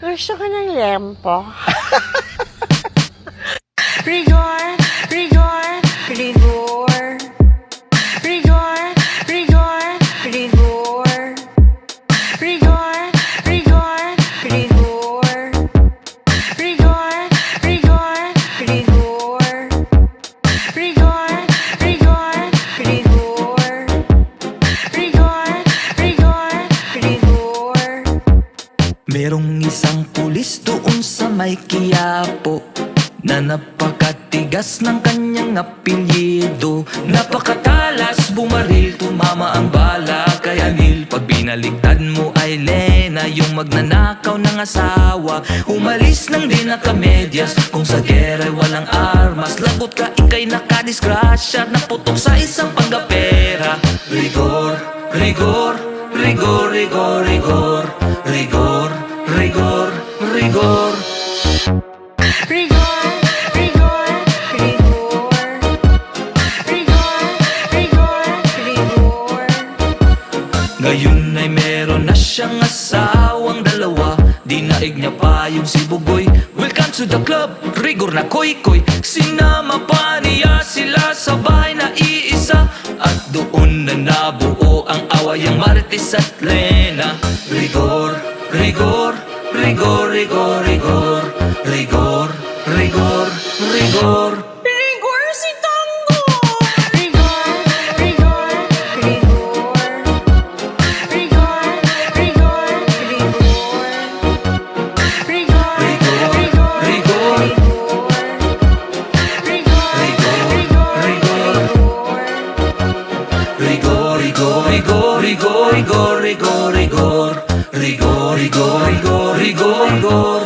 Gusto ko ng lempo. Rigor, rigor, rigor. Rigor, rigor, rigor. Rigor, rigor, rigor. Rigor, rigor, rigor. Rigor, rigor, rigor. Rigor, rigor, rigor. Merong isang pulis doon sa may Quiapo na napakatigas ng kanyang apelyido. Napakatalas bumaril, tumama ang bala kay Anil. Pag binaligtad mo ay Lena, yung magnanakaw ng asawa. Umalis nang di nakamedyas, kung sa gera ay walang armas. Lagot ka, ikay nakadisgrasya, naputok sa isang panggapera. Rigor, rigor, rigor, rigor, rigor. Rigor, rigor, rigor. Rigor, rigor, rigor. Rigor, rigor, rigor. Ngayon ay meron na siyang asawang dalawa. Dinaig niya pa yung si Bugoy. Welcome to the club, rigor na koy-koy. Sinama pa niya sila sa bahay na iisa. At doon na nabuo ang away ang Marites at Lena. Rigor, rigor, rigor, rigor, rigor. Rigor, rigor, rigor. Rigor si Tango! Rigor, rigor, rigor. Rigor, rigor, rigor. Rigor, rigor, rigor. Rigor, rigor, rigor. Rigor, rigor, rigor, rigor, rigor, rigor, rigor. Rigor, rigor, rigor, rigor, rigor.